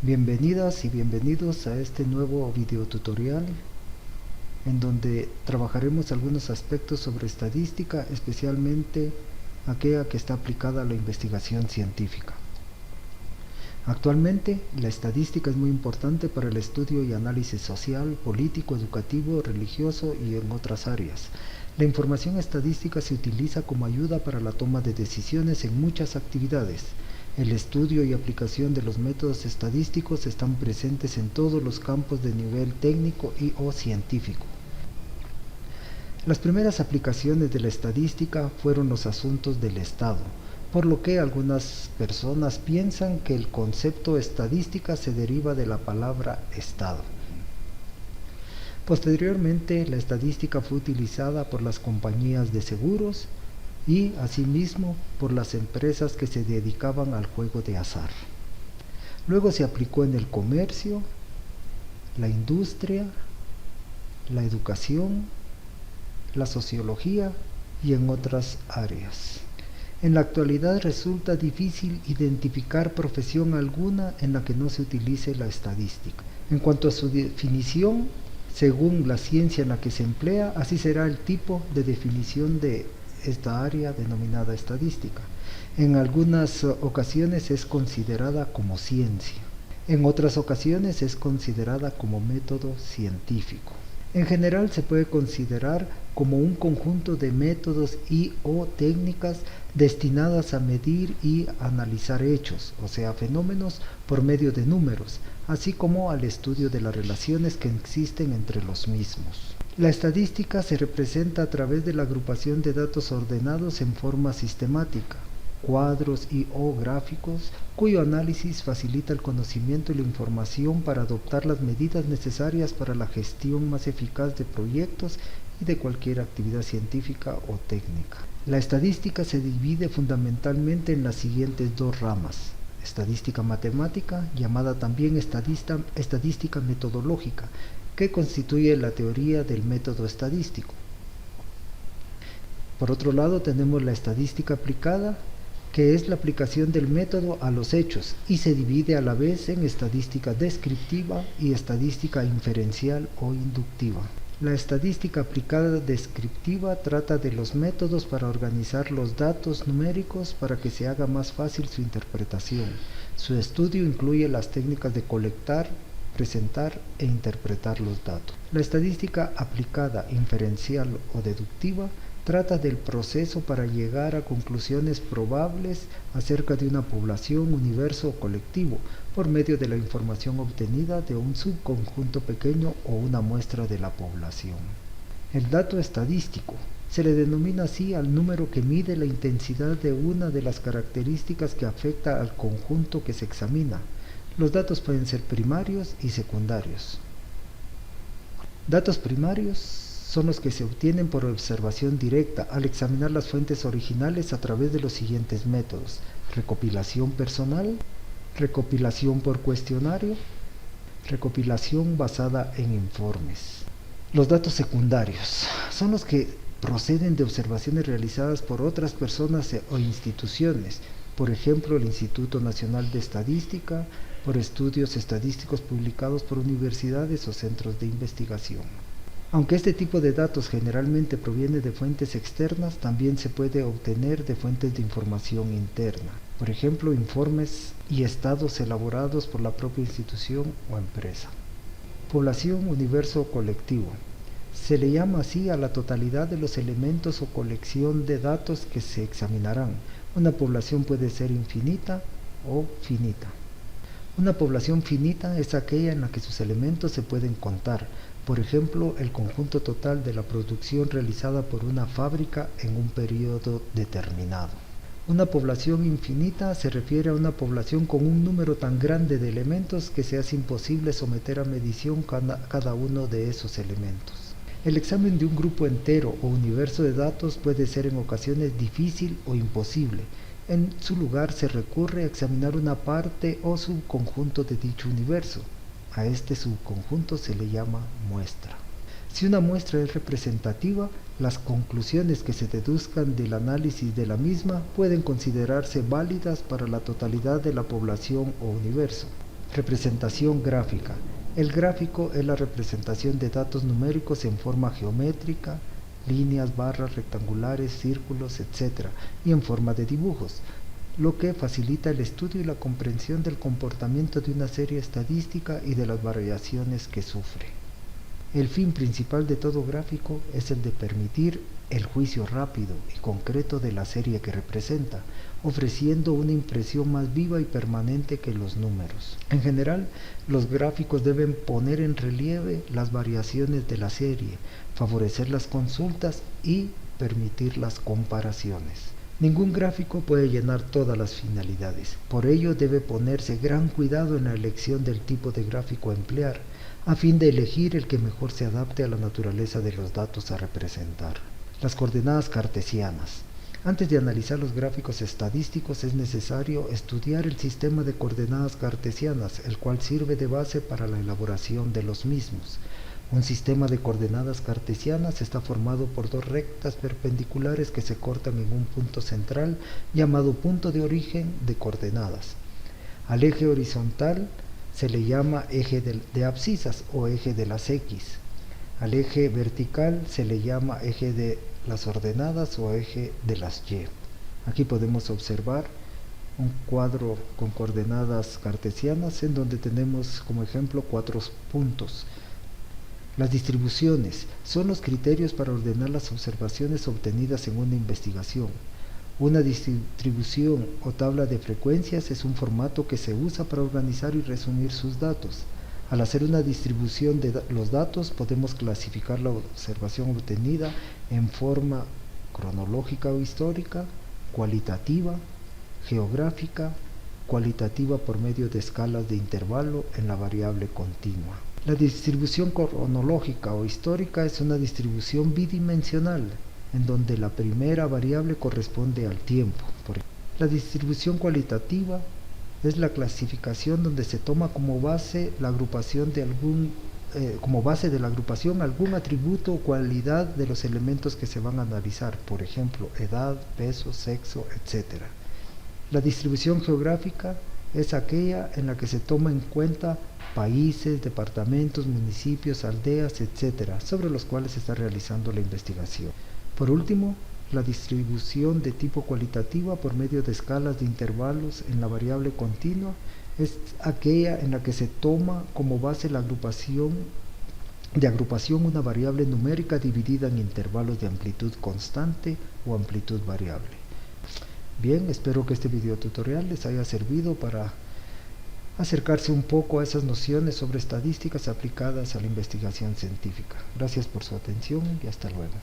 Bienvenidas y bienvenidos a este nuevo video tutorial en donde trabajaremos algunos aspectos sobre estadística, especialmente aquella que está aplicada a la investigación científica. Actualmente, la estadística es muy importante para el estudio y análisis social, político, educativo, religioso y en otras áreas. La información estadística se utiliza como ayuda para la toma de decisiones en muchas actividades. El estudio y aplicación de los métodos estadísticos están presentes en todos los campos de nivel técnico y/o científico. Las primeras aplicaciones de la estadística fueron los asuntos del Estado, por lo que algunas personas piensan que el concepto estadística se deriva de la palabra Estado. Posteriormente, la estadística fue utilizada por las compañías de seguros y, asimismo, por las empresas que se dedicaban al juego de azar. Luego se aplicó en el comercio, la industria, la educación, la sociología y en otras áreas. En la actualidad resulta difícil identificar profesión alguna en la que no se utilice la estadística. En cuanto a su definición, según la ciencia en la que se emplea, así será el tipo de definición de esta área denominada estadística. En algunas ocasiones es considerada como ciencia, en otras ocasiones es considerada como método científico. En general se puede considerar como un conjunto de métodos y/o técnicas destinadas a medir y analizar hechos, o sea, fenómenos, por medio de números, así como al estudio de las relaciones que existen entre los mismos. La estadística se representa a través de la agrupación de datos ordenados en forma sistemática, cuadros y/o gráficos, cuyo análisis facilita el conocimiento y la información para adoptar las medidas necesarias para la gestión más eficaz de proyectos y de cualquier actividad científica o técnica. La estadística se divide fundamentalmente en las siguientes dos ramas: estadística matemática, llamada también estadística metodológica, que constituye la teoría del método estadístico. Por otro lado, tenemos la estadística aplicada, que es la aplicación del método a los hechos y se divide a la vez en estadística descriptiva y estadística inferencial o inductiva. La estadística aplicada descriptiva trata de los métodos para organizar los datos numéricos para que se haga más fácil su interpretación. Su estudio incluye las técnicas de colectar, presentar e interpretar los datos. La estadística aplicada inferencial o deductiva trata del proceso para llegar a conclusiones probables acerca de una población, universo o colectivo por medio de la información obtenida de un subconjunto pequeño o una muestra de la población. El dato estadístico se le denomina así al número que mide la intensidad de una de las características que afecta al conjunto que se examina. Los datos pueden ser primarios y secundarios. Datos primarios son los que se obtienen por observación directa al examinar las fuentes originales a través de los siguientes métodos: recopilación personal, recopilación por cuestionario, recopilación basada en informes. Los datos secundarios son los que proceden de observaciones realizadas por otras personas o instituciones, por ejemplo el Instituto Nacional de Estadística, por estudios estadísticos publicados por universidades o centros de investigación. Aunque este tipo de datos generalmente proviene de fuentes externas, también se puede obtener de fuentes de información interna, por ejemplo, informes y estados elaborados por la propia institución o empresa. Población, universo o colectivo. Se le llama así a la totalidad de los elementos o colección de datos que se examinarán. Una población puede ser infinita o finita. Una población finita es aquella en la que sus elementos se pueden contar, por ejemplo, el conjunto total de la producción realizada por una fábrica en un periodo determinado. Una población infinita se refiere a una población con un número tan grande de elementos que se hace imposible someter a medición cada uno de esos elementos. El examen de un grupo entero o universo de datos puede ser en ocasiones difícil o imposible. En su lugar se recurre a examinar una parte o subconjunto de dicho universo. A este subconjunto se le llama muestra. Si una muestra es representativa, las conclusiones que se deduzcan del análisis de la misma pueden considerarse válidas para la totalidad de la población o universo. Representación gráfica. El gráfico es la representación de datos numéricos en forma geométrica, líneas, barras, rectangulares, círculos, etc., y en forma de dibujos, lo que facilita el estudio y la comprensión del comportamiento de una serie estadística y de las variaciones que sufre. El fin principal de todo gráfico es el de permitir el juicio rápido y concreto de la serie que representa, ofreciendo una impresión más viva y permanente que los números. En general, los gráficos deben poner en relieve las variaciones de la serie, favorecer las consultas y permitir las comparaciones. Ningún gráfico puede llenar todas las finalidades, por ello debe ponerse gran cuidado en la elección del tipo de gráfico a emplear, a fin de elegir el que mejor se adapte a la naturaleza de los datos a representar. Las coordenadas cartesianas. Antes de analizar los gráficos estadísticos es necesario estudiar el sistema de coordenadas cartesianas, el cual sirve de base para la elaboración de los mismos. Un sistema de coordenadas cartesianas está formado por dos rectas perpendiculares que se cortan en un punto central llamado punto de origen de coordenadas. Al eje horizontal se le llama eje de abscisas o eje de las X. Al eje vertical se le llama eje de las ordenadas o eje de las Y. Aquí podemos observar un cuadro con coordenadas cartesianas en donde tenemos como ejemplo 4 puntos. Las distribuciones son los criterios para ordenar las observaciones obtenidas en una investigación. Una distribución o tabla de frecuencias es un formato que se usa para organizar y resumir sus datos. Al hacer una distribución de los datos podemos clasificar la observación obtenida en forma cronológica o histórica, cualitativa, geográfica, cualitativa por medio de escalas de intervalo en la variable continua. La distribución cronológica o histórica es una distribución bidimensional, en donde la primera variable corresponde al tiempo. La distribución cualitativa es la clasificación donde se toma como base la agrupación de algún atributo o cualidad de los elementos que se van a analizar, por ejemplo, edad, peso, sexo, etc. La distribución geográfica es aquella en la que se toma en cuenta países, departamentos, municipios, aldeas, etc., sobre los cuales se está realizando la investigación. Por último, la distribución de tipo cualitativa por medio de escalas de intervalos en la variable continua es aquella en la que se toma como base la agrupación una variable numérica dividida en intervalos de amplitud constante o amplitud variable. Bien, espero que este video tutorial les haya servido para acercarse un poco a esas nociones sobre estadísticas aplicadas a la investigación científica. Gracias por su atención y hasta luego.